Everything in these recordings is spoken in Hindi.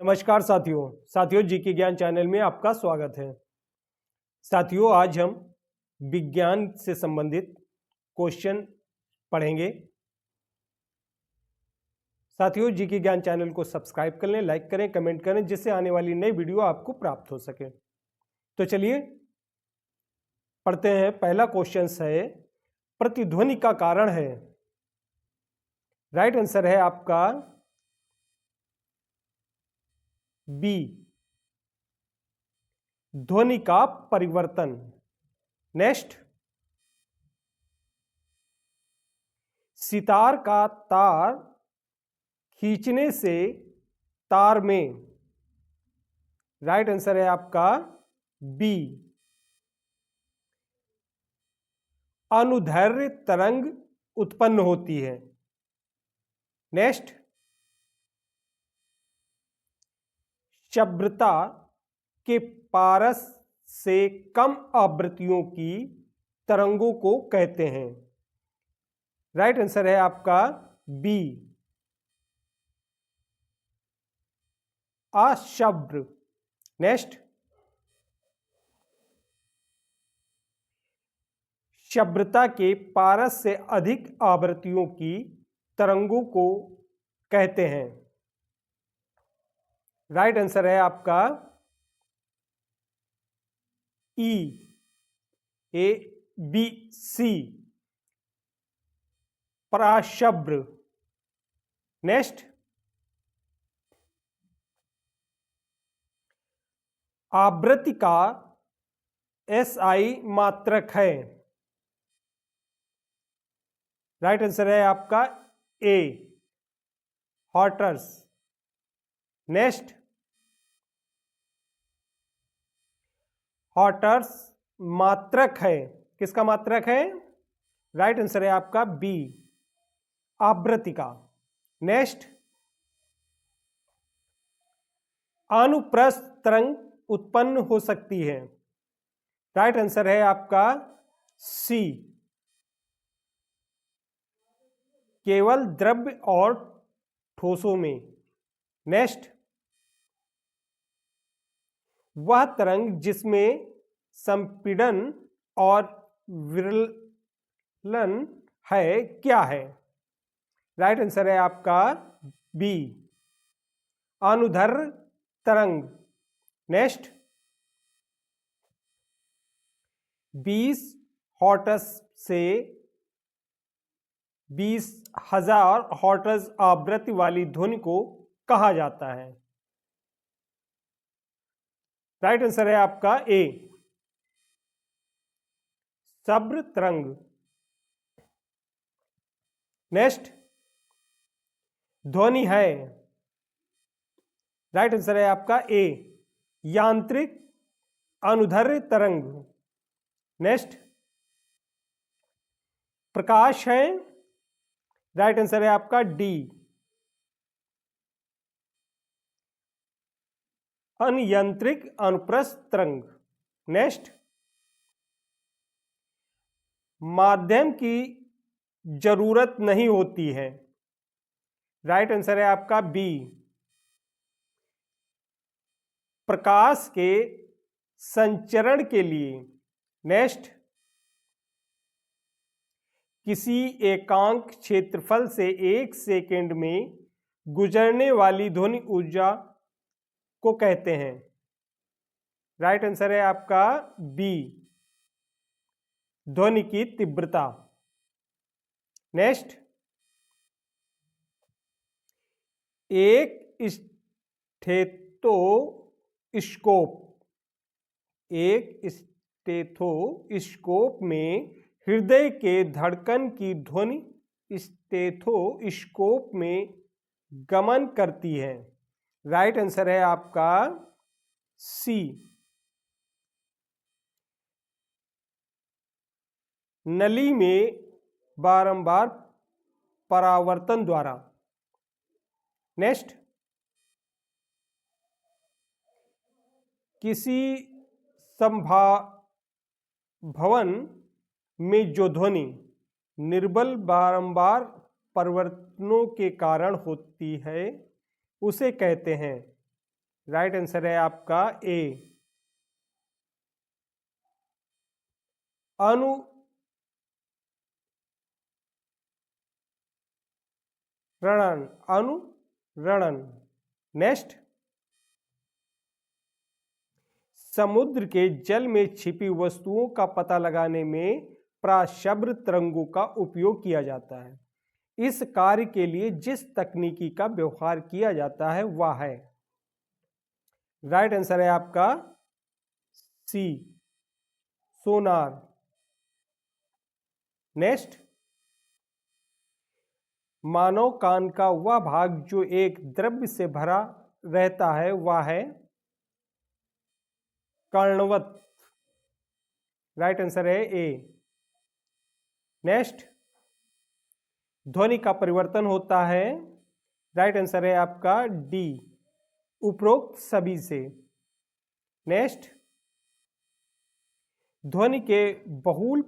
नमस्कार साथियों जीके ज्ञान चैनल में आपका स्वागत है। साथियों, आज हम विज्ञान से संबंधित क्वेश्चन पढ़ेंगे। साथियों, जीके ज्ञान चैनल को सब्सक्राइब कर लें, लाइक करें, कमेंट करें, जिससे आने वाली नई वीडियो आपको प्राप्त हो सके। तो चलिए पढ़ते हैं। पहला क्वेश्चन है, प्रतिध्वनि का कारण है। राइट आंसर है आपका बी, ध्वनि का परिवर्तन। नेक्स्ट, सितार का तार खींचने से तार में। राइट आंसर है आपका बी, अनुदैर्ध्य तरंग उत्पन्न होती है। नेक्स्ट, तीव्रता के पारस से कम आवृत्तियों की तरंगों को कहते हैं। राइट आंसर है आपका बी, अश्रव्य। नेक्स्ट, तीव्रता के पारस से अधिक आवृत्तियों की तरंगों को कहते हैं। राइट आंसर है आपका ई, ए बी सी, पराश्रव्य। नेक्स्ट, आवृत्ति का एसआई मात्रक है। राइट आंसर है आपका ए, हर्ट्ज। नेक्स्ट, हर्ट्ज मात्रक है। किसका मात्रक है? राइट आंसर है आपका बी, आवृत्ति का। नेक्स्ट, अनुप्रस्थ तरंग उत्पन्न हो सकती है। राइट आंसर है आपका सी, केवल द्रव्य और ठोसों में। नेक्स्ट, वह तरंग जिसमें संपीड़न और विरलन है क्या है? राइट आंसर है आपका बी, अनुदैर्ध्य तरंग। नेक्स्ट, 20 हर्ट्ज से 20,000 हर्ट्ज आवृत्ति वाली ध्वनि को कहा जाता है। राइट आंसर है आपका ए, श्रव्य तरंग। नेक्स्ट, ध्वनि है। राइट आंसर है आपका ए, यांत्रिक अनुदैर्ध्य तरंग। नेक्स्ट, प्रकाश है। राइट आंसर है आपका डी, अनियंत्रित अनुप्रस्थ तरंग। नेक्स्ट, माध्यम की जरूरत नहीं होती है। राइट आंसर है आपका बी, प्रकाश के संचरण के लिए। नेक्स्ट, किसी एकांक क्षेत्रफल से 1 सेकेंड में गुजरने वाली ध्वनि ऊर्जा को कहते हैं। राइट आंसर है आपका बी, ध्वनि की तीव्रता। नेक्स्ट, एक स्टेथोस्कोप में हृदय के धड़कन की ध्वनि स्टेथोस्कोप में गमन करती है। राइट आंसर है आपका सी, नली में बारंबार परावर्तन द्वारा। नेक्स्ट, किसी संभाभवन में जो ध्वनि निर्बल बारंबार परिवर्तनों के कारण होती है उसे कहते हैं। राइट आंसर है आपका ए। अनुरणन। नेक्स्ट, समुद्र के जल में छिपी वस्तुओं का पता लगाने में प्राशब्द तरंगों का उपयोग किया जाता है। इस कार्य के लिए जिस तकनीकी का व्यवहार किया जाता है वह है, राइट आंसर है आपका सी, सोनार। नेक्स्ट, मानव कान का वह भाग जो एक द्रव्य से भरा रहता है वह है कर्णवत, राइट आंसर है ए। नेक्स्ट, ध्वनि का परिवर्तन होता है, राइट आंसर है आपका डी, उपरोक्त सभी से। नेक्स्ट, ध्वनि के बहुल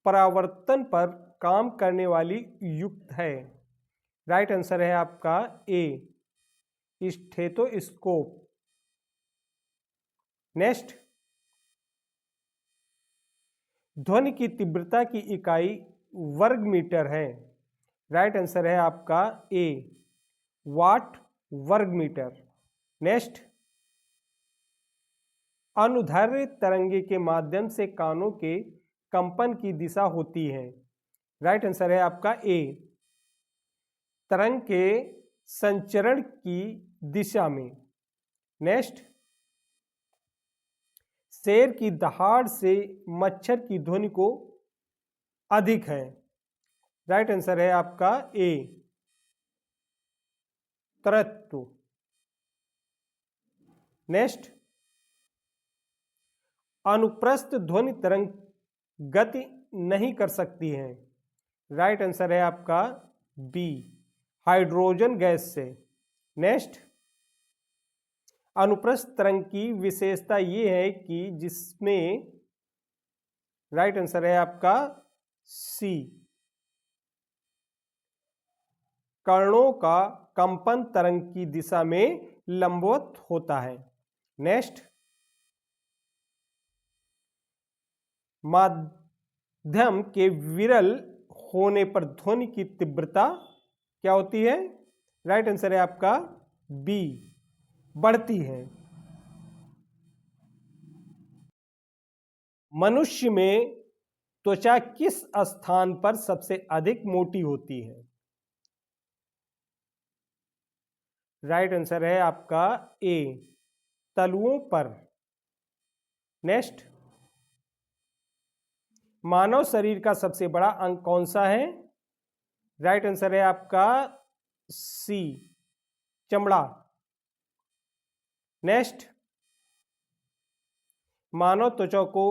परावर्तन पर काम करने वाली युक्त है, राइट आंसर है आपका ए, स्टेथोस्कोप। नेक्स्ट, ध्वनि की तीव्रता की इकाई वर्ग मीटर है, राइट आंसर है आपका ए, वाट वर्ग मीटर। नेक्स्ट, अनुदैर्ध्य तरंगे के माध्यम से कानों के कंपन की दिशा होती है, राइट आंसर है आपका ए, तरंग के संचरण की दिशा में। नेक्स्ट, शेर की दहाड़ से मच्छर की ध्वनि को अधिक है, राइट आंसर है आपका ए, तरत्व। नेक्स्ट, अनुप्रस्थ ध्वनि तरंग गति नहीं कर सकती है, राइट आंसर है आपका बी, हाइड्रोजन गैस से। नेक्स्ट, अनुप्रस्थ तरंग की विशेषता ये है कि जिसमें, राइट आंसर है आपका सी, कर्णों का कंपन तरंग की दिशा में लंबवत होता है। नेक्स्ट, माध्यम के विरल होने पर ध्वनि की तीव्रता क्या होती है, राइट आंसर है आपका बी, बढ़ती है। मनुष्य में त्वचा किस स्थान पर सबसे अधिक मोटी होती है, राइट आंसर है आपका ए, तलुओं पर। नेक्स्ट, मानव शरीर का सबसे बड़ा अंग कौन सा है, राइट आंसर है आपका सी, चमड़ा। नेक्स्ट, मानव त्वचा को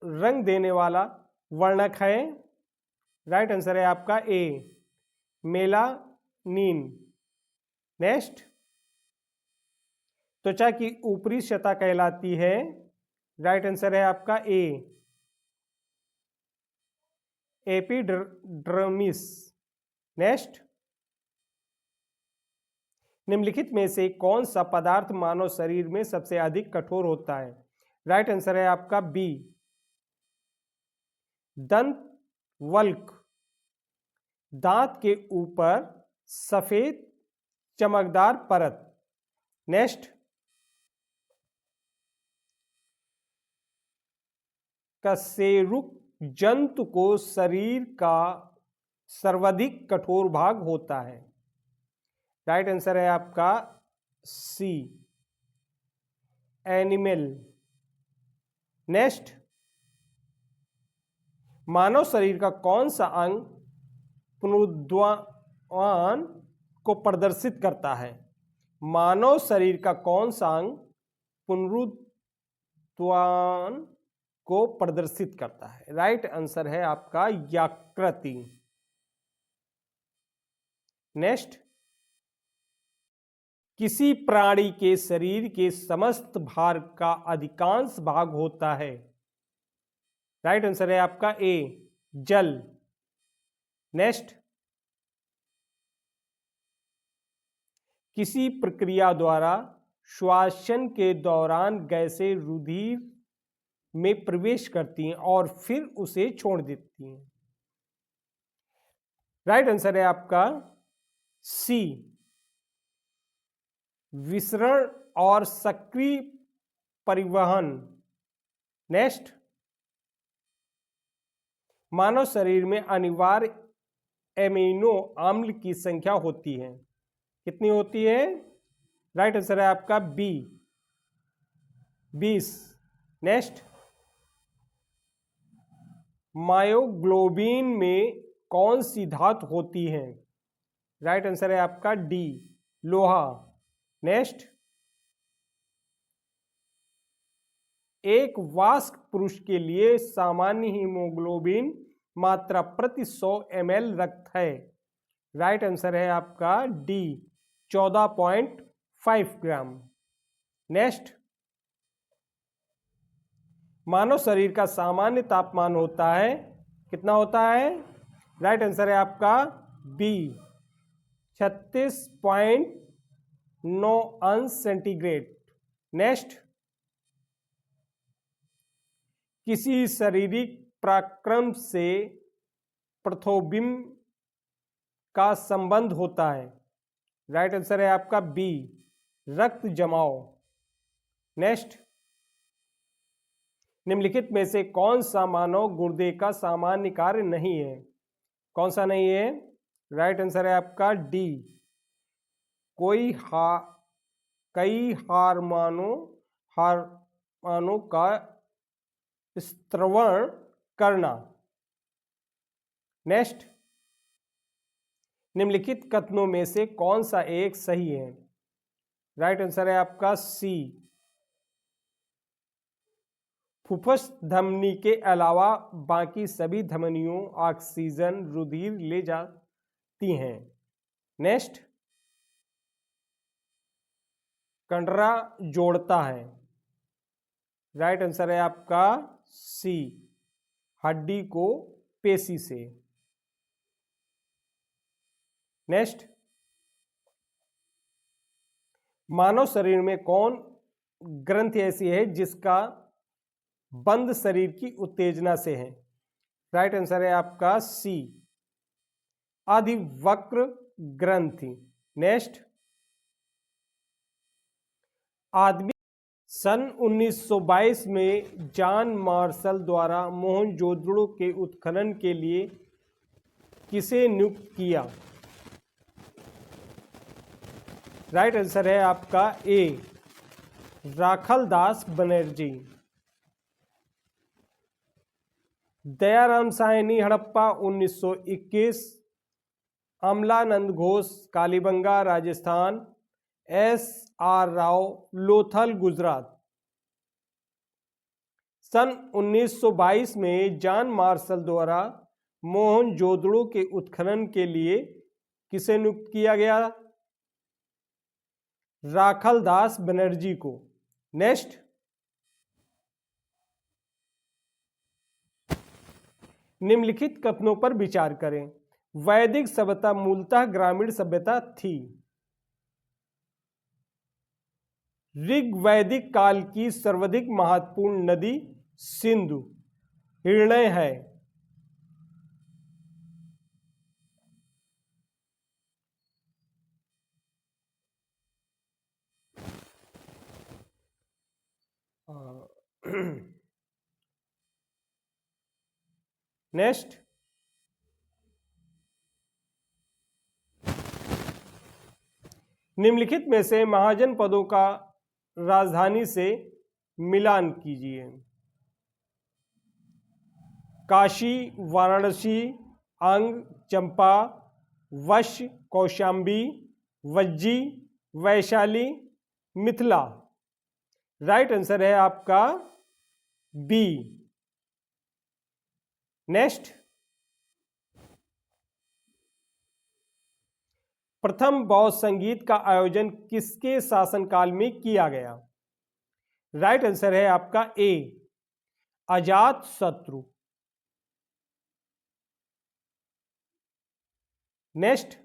रंग देने वाला वर्णक है, राइट आंसर है आपका ए, मेलानिन। नेक्स्ट, त्वचा की ऊपरी सतह कहलाती है, राइट आंसर है आपका ए, एपिडर्मिस। नेक्स्ट, निम्नलिखित में से कौन सा पदार्थ मानव शरीर में सबसे अधिक कठोर होता है, राइट आंसर है आपका बी, दंत वल्क, दांत के ऊपर सफेद चमकदार परत। नेक्स्ट, कशेरुक जंतु को शरीर का सर्वाधिक कठोर भाग होता है, राइट आंसर है आपका सी, एनिमल। नेक्स्ट, मानव शरीर का कौन सा अंग पुनरुत्थान को प्रदर्शित करता है, मानव शरीर का कौन सा अंग पुनरुत्थान को प्रदर्शित करता है, राइट आंसर है आपका यकृति। नेक्स्ट, किसी प्राणी के शरीर के समस्त भार का अधिकांश भाग होता है, राइट आंसर है आपका ए, जल। नेक्स्ट, किसी प्रक्रिया द्वारा श्वासन के दौरान गैसें रुधिर में प्रवेश करती हैं और फिर उसे छोड़ देती हैं? राइट आंसर है आपका सी, विसरण और सक्रिय परिवहन। नेक्स्ट, मानव शरीर में अनिवार्य एमिनो अम्ल की संख्या होती है, कितनी होती है? राइट आंसर है आपका बी, 20। नेक्स्ट, मायोग्लोबिन में कौन सी धातु होती है? राइट आंसर है आपका डी, लोहा। नेक्स्ट, एक वयस्क पुरुष के लिए सामान्य हीमोग्लोबिन मात्रा प्रति 100 ml रक्त है। राइट आंसर है आपका डी, 14.5 ग्राम। नेक्स्ट, मानव शरीर का सामान्य तापमान होता है, कितना होता है? राइट आंसर है आपका बी, 36.9 अंश सेंटीग्रेड। नेक्स्ट, किसी शारीरिक पराक्रम से प्रतिबिंब का संबंध होता है? राइट आंसर है आपका बी, रक्त जमाव। नेक्स्ट, निम्नलिखित में से कौन सा मानव गुर्दे का सामान्य कार्य नहीं है? कौन सा नहीं है? राइट आंसर है आपका डी, कई हार्मोनों का स्त्रवण करना। नेक्स्ट, निम्नलिखित कथनों में से कौन सा एक सही है? राइट आंसर है आपका सी, फुफ्फुस धमनी के अलावा बाकी सभी धमनियों ऑक्सीजन रुधिर ले जाती हैं। नेक्स्ट, कंडरा जोड़ता है। राइट आंसर है आपका सी, हड्डी को पेशी से। नेक्स्ट, मानव शरीर में कौन ग्रंथि ऐसी है जिसका बंद शरीर की उत्तेजना से है? राइट आंसर है आपका सी, अधिवक्र ग्रंथि। नेक्स्ट, आदमी सन 1922 में जॉन मार्शल द्वारा मोहनजोदड़ो के उत्खनन के लिए किसे नियुक्त किया? राइट आंसर है आपका ए, राखलदास बनर्जी। दयाराम साहनी हड़प्पा 1921, अमलानंद घोष कालीबंगा राजस्थान, SR राव लोथल गुजरात। सन 1922 में जॉन मार्शल द्वारा मोहनजोदड़ो के उत्खनन के लिए किसे नियुक्त किया गया? राखलदास बनर्जी को। नेक्स्ट, निम्नलिखित कथनों पर विचार करें। वैदिक सभ्यता मूलतः ग्रामीण सभ्यता थी। ऋग्वैदिक काल की सर्वाधिक महत्वपूर्ण नदी सिंधु हिरण्य है। नेक्स्ट, निम्नलिखित में से महाजनपदों का राजधानी से मिलान कीजिए। काशी, वाराणसी, अंग, चंपा, वश, कौशांबी, वज्जी, वैशाली, मिथिला। राइट आंसर है आपका बी। नेक्स्ट, प्रथम बौद्ध संगीत का आयोजन किसके शासनकाल में किया गया? राइट आंसर है आपका ए, अजातशत्रु। नेक्स्ट,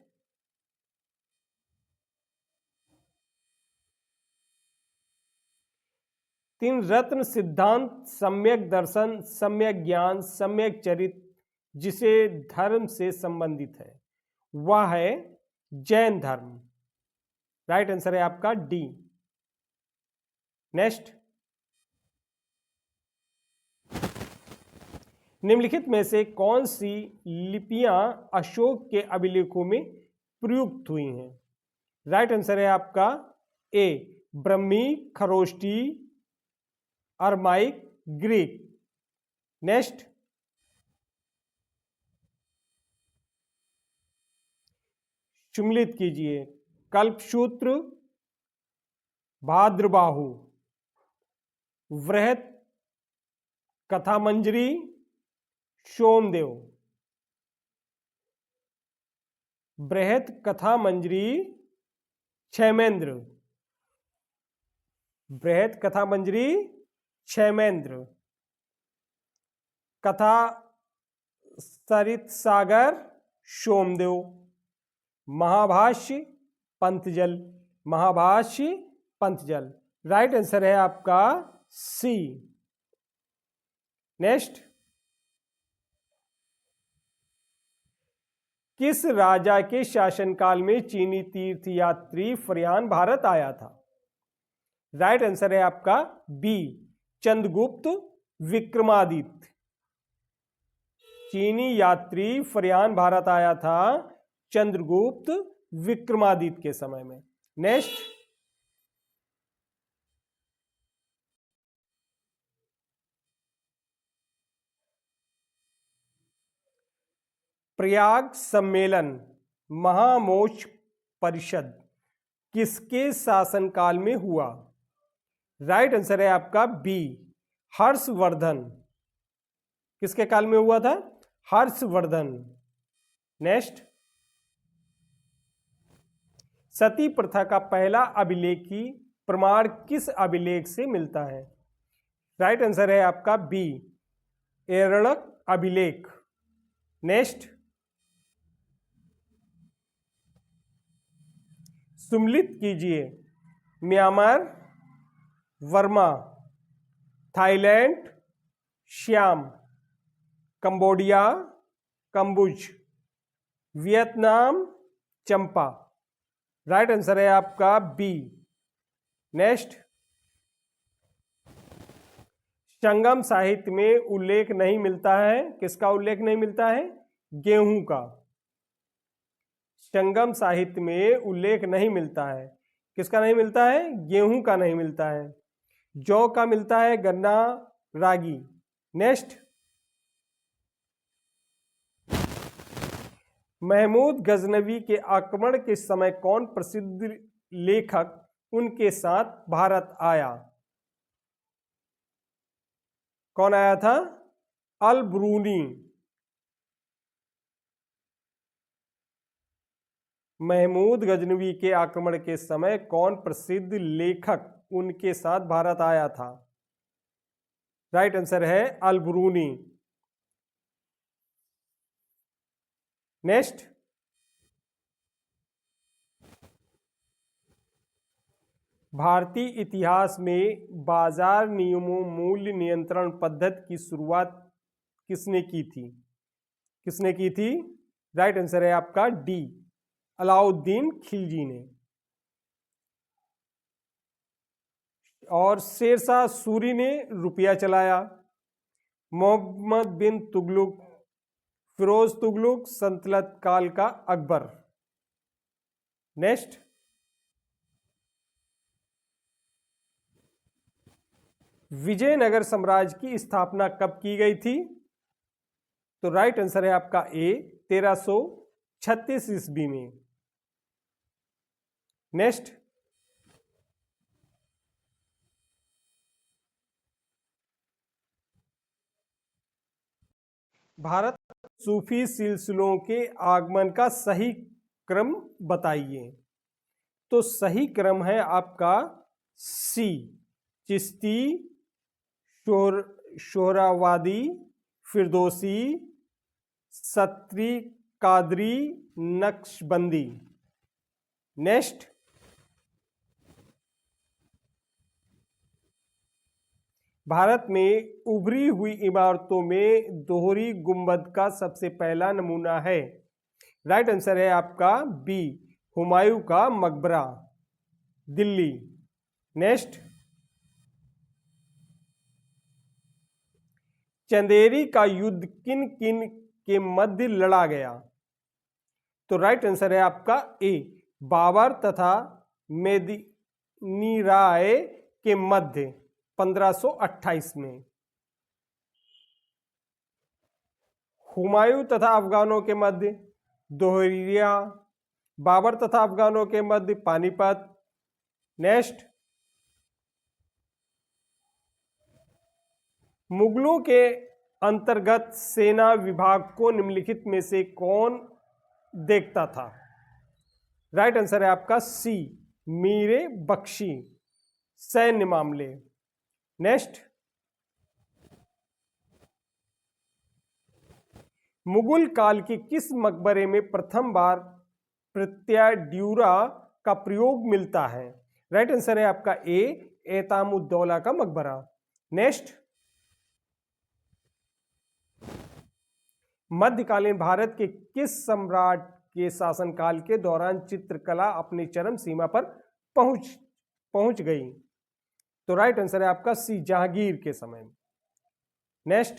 तीन रत्न सिद्धांत, सम्यक दर्शन, सम्यक ज्ञान, सम्यक चरित्र जिसे धर्म से संबंधित है वह है जैन धर्म। राइट आंसर है आपका डी। नेक्स्ट, निम्नलिखित में से कौन सी लिपियां अशोक के अभिलेखों में प्रयुक्त हुई हैं? राइट आंसर है आपका ए ब्रह्मी, खरोष्टी, अरमाइक, ग्रीक। नेक्स्ट, सम्मिलित कीजिए। कल्पसूत्र, भाद्रबाहु, वृहत कथामंजरी, सोमदेव। बृहत कथामंजरी, क्षेमेंद्र। बृहत कथामंजरी, क्षेमेंद्र। कथा सरित सागर, सोमदेव। महाभाष्य, पंतजल। महाभाष्य, पंतजल। राइट आंसर है आपका सी। नेक्स्ट, किस राजा के शासनकाल में चीनी तीर्थयात्री फरियान भारत आया था? राइट आंसर है आपका बी चंद्रगुप्त विक्रमादित्य। चीनी यात्री फरियान भारत आया था चंद्रगुप्त विक्रमादित्य के समय में। नेक्स्ट, प्रयाग सम्मेलन महामोक्ष परिषद किसके शासनकाल में हुआ? राइट आंसर है आपका बी हर्षवर्धन। किसके काल में हुआ था? हर्षवर्धन। नेक्स्ट, सती प्रथा का पहला अभिलेखी प्रमाण किस अभिलेख से मिलता है? राइट आंसर है आपका बी एरणक अभिलेख। नेक्स्ट, सम्मिलित कीजिए। Myanmar, Burma, Thailand, Siam, Cambodia, Kambuja, Vietnam, Champa. Right answer है आपका बी। नेक्स्ट, संगम साहित्य में उल्लेख नहीं मिलता है। किसका उल्लेख नहीं मिलता है? गेहूं का। संगम साहित्य में उल्लेख नहीं मिलता है। किसका नहीं मिलता है? गेहूं का नहीं मिलता है। जौ का मिलता है, गन्ना, रागी। नेक्स्ट, महमूद गजनवी के आक्रमण के समय कौन प्रसिद्ध लेखक उनके साथ भारत आया? कौन आया था? अल ब्रूनी। महमूद गजनवी के आक्रमण के समय कौन प्रसिद्ध लेखक उनके साथ भारत आया था? राइट आंसर है अल ब्रूनी। नेक्स्ट, भारतीय इतिहास में बाजार नियमों मूल्य नियंत्रण पद्धति की शुरुआत किसने की थी? किसने की थी? राइट आंसर है आपका डी अलाउद्दीन खिलजी ने। और शेरशाह सूरी ने रुपया चलाया। मोहम्मद बिन तुगलक, फिरोज तुगलक, सल्तनत काल का अकबर। नेक्स्ट, विजयनगर साम्राज्य की स्थापना कब की गई थी? तो राइट आंसर है आपका ए 1336 ईस्वी में। नेक्स्ट, भारत सूफी सिलसिलों के आगमन का सही क्रम बताइए। तो सही क्रम है आपका सी चिश्ती, शोहरावादी, फिरदौसी, सत्री, कादरी, नक्शबंदी। नेक्स्ट, भारत में उभरी हुई इमारतों में दोहरी गुंबद का सबसे पहला नमूना है? राइट आंसर है आपका बी, हुमायूं का मकबरा, दिल्ली। नेक्स्ट, चंदेरी का युद्ध किन किन के मध्य लड़ा गया? तो राइट आंसर है आपका ए, बाबर तथा मेदिनी राय के मध्य 1528 में। हुमायूं तथा अफगानों के मध्य दोहरिया, बाबर तथा अफगानों के मध्य पानीपत। नेक्स्ट, मुगलों के अंतर्गत सेना विभाग को निम्नलिखित में से कौन देखता था? राइट आंसर है आपका सी, मीरे बख्शी, सैन्य मामले। नेक्स्ट, मुगल काल के किस मकबरे में प्रथम बार प्रत्याड्यूरा का प्रयोग मिलता है? राइट आंसर है आपका ए, एतामुद्दौला का मकबरा। नेक्स्ट, मध्यकालीन भारत के किस सम्राट के शासनकाल के दौरान चित्रकला अपनी चरम सीमा पर पहुंच गई? तो राइट आंसर है आपका सी, जहांगीर के समय। नेक्स्ट,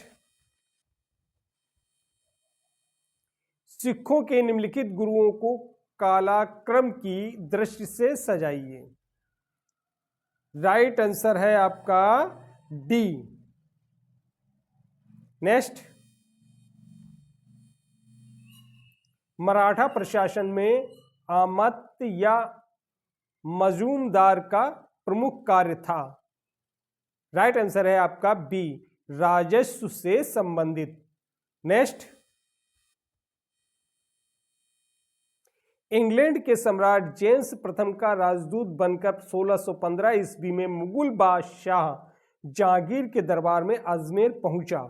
सिखों के निम्नलिखित गुरुओं को कालाक्रम की दृष्टि से सजाइए। राइट आंसर है आपका डी। नेक्स्ट, मराठा प्रशासन में आमत्य या मजूमदार का प्रमुख कार्य था? राइट आंसर है आपका बी, राजस्व से संबंधित। नेक्स्ट, इंग्लैंड के सम्राट जेम्स प्रथम का राजदूत बनकर 1615 ईस्वी में मुगल बादशाह जहांगीर के दरबार में अजमेर पहुंचा।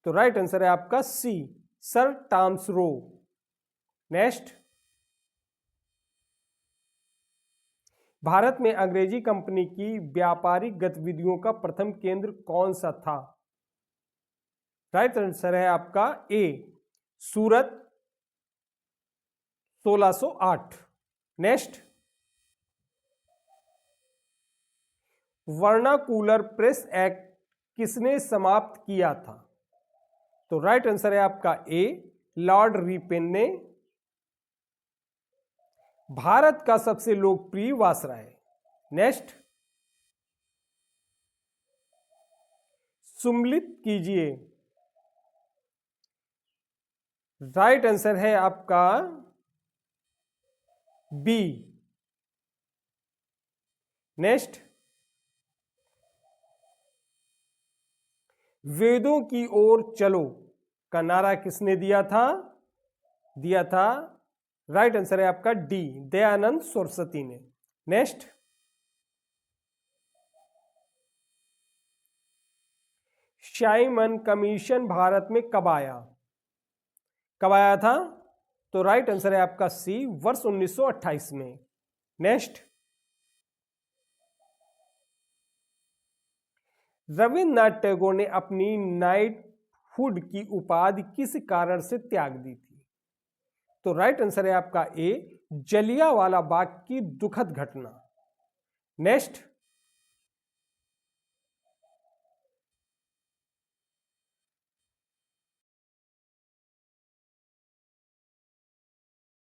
तो राइट आंसर है आपका C, sir Thomas Roe. Next, Bharat में अंग्रेजी कंपनी की व्यापारिक गतिविधियों का प्रथम केंद्र कौन सा था? राइट आंसर है आपका ए, सूरत, 1608। नेक्स्ट, वर्नाकुलर प्रेस एक्ट किसने समाप्त किया था? तो राइट आंसर है आपका ए, लॉर्ड रिपेन ने। भारत का सबसे लोकप्रिय वायसराय? नेक्स्ट, सुम्मिलित कीजिए। राइट आंसर है आपका बी। नेक्स्ट, वेदों की ओर चलो का नारा किसने दिया था? राइट आंसर है आपका डी, दयानंद सरस्वती ने। नेक्स्ट, साइमन कमीशन भारत में कब आया था? तो राइट आंसर है आपका सी, वर्ष 1928 में। नेक्स्ट, रविन्द्रनाथ टैगोर ने अपनी नाइटहुड की उपाधि किस कारण से त्याग दी थी? तो राइट आंसर है आपका ए, जलियांवाला बाग की दुखद घटना। नेक्स्ट,